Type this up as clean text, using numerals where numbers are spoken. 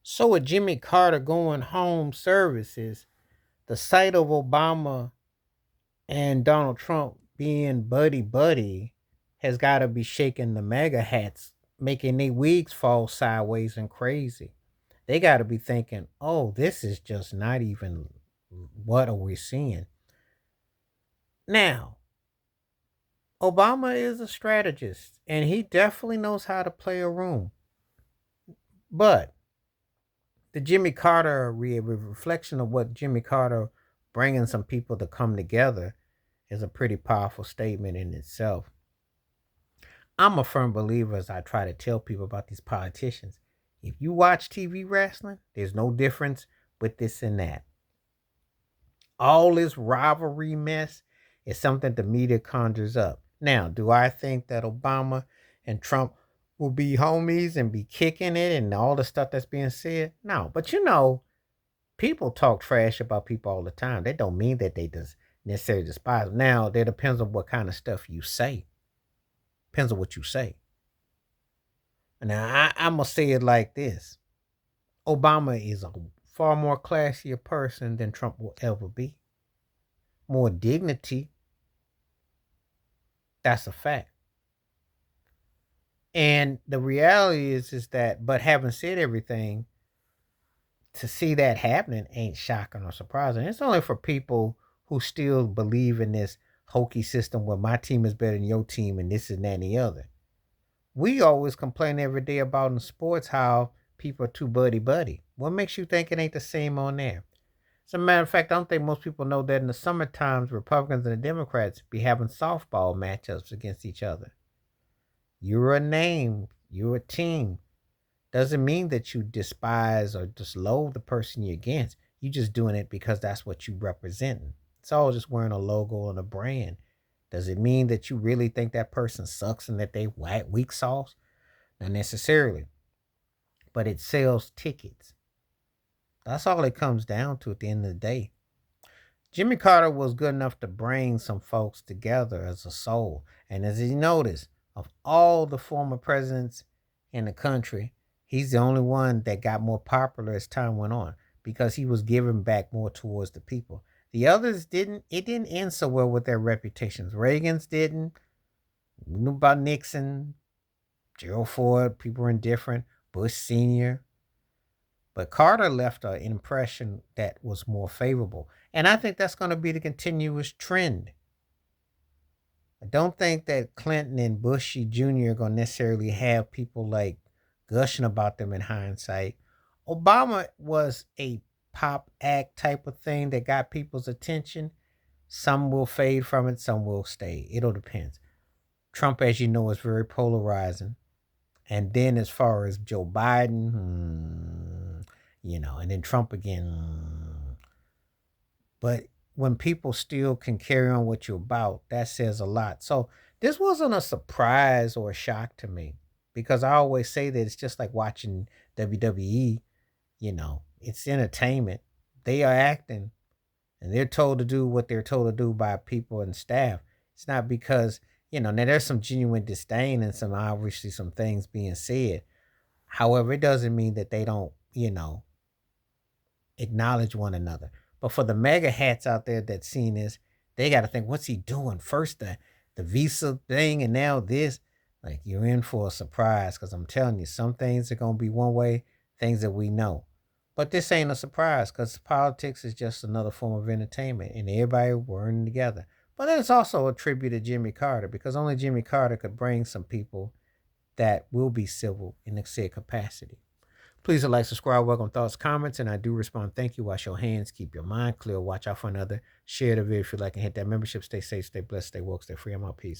So with Jimmy Carter going home services, the sight of Obama and Donald Trump being buddy buddy has got to be shaking the MAGA hats, making their wigs fall sideways and crazy. They got to be thinking, "Oh, this is just not even what are we seeing now." Obama is a strategist, and he definitely knows how to play a room. But the Jimmy Carter reflection of what Jimmy Carter bringing some people to come together is a pretty powerful statement in itself. I'm a firm believer, as I try to tell people about these politicians. If you watch TV wrestling, there's no difference with this and that. All this rivalry mess is something the media conjures up. Now, do I think that Obama and Trump will be homies and be kicking it and all the stuff that's being said? No, but people talk trash about people all the time. That don't mean that they just necessarily despise them. Now, that depends on what kind of stuff you say. Depends on what you say. Now, I'm gonna say it like this: Obama is a far more classier person than Trump will ever be. More dignity. That's a fact. And the reality is that, but having said everything, to see that happening ain't shocking or surprising. It's only for people who still believe in this hokey system where my team is better than your team and this and that and the other. We always complain every day about in sports how people are too buddy buddy. What makes you think it ain't the same on there? As a matter of fact, I don't think most people know that in the summer times, Republicans and the Democrats be having softball matchups against each other. You're a name, you're a team. Doesn't mean that you despise or just loathe the person you're against. You just doing it because that's what you represent. It's all just wearing a logo and a brand. Does it mean that you really think that person sucks and that they white weak sauce? Not necessarily. But it sells tickets. That's all it comes down to at the end of the day. Jimmy Carter was good enough to bring some folks together as a soul. And as you notice, of all the former presidents in the country, he's the only one that got more popular as time went on because he was giving back more towards the people. The others didn't, it didn't end so well with their reputations. Reagan's didn't. We knew about Nixon, Gerald Ford, people were indifferent, Bush Sr. But Carter left an impression that was more favorable. And I think that's going to be the continuous trend. I don't think that Clinton and Bushy Jr. are going to necessarily have people like gushing about them in hindsight. Obama was a pop act type of thing that got people's attention. Some will fade from it, some will stay. It'll depend. Trump, as you know, is very polarizing. And then as far as Joe Biden, and then Trump again. But when people still can carry on what you're about, that says a lot. So this wasn't a surprise or a shock to me because I always say that it's just like watching WWE, it's entertainment. They are acting and they're told to do what they're told to do by people and staff. It's not because, now there's some genuine disdain and some obviously some things being said. However, it doesn't mean that they don't, acknowledge one another. But for the mega hats out there that seen this, they got to think, what's he doing? First the visa thing, and now this. Like you're in for a surprise because I'm telling you, some things are gonna be one way, things that we know. But this ain't a surprise because politics is just another form of entertainment, and everybody working together. But then it's also a tribute to Jimmy Carter because only Jimmy Carter could bring some people that will be civil in the said capacity. Please like, subscribe, welcome thoughts, comments, and I do respond. Thank you. Wash your hands, keep your mind clear, watch out for another. Share the video if you like, and hit that membership. Stay safe, stay blessed, stay woke, stay free. I'm out. Peace.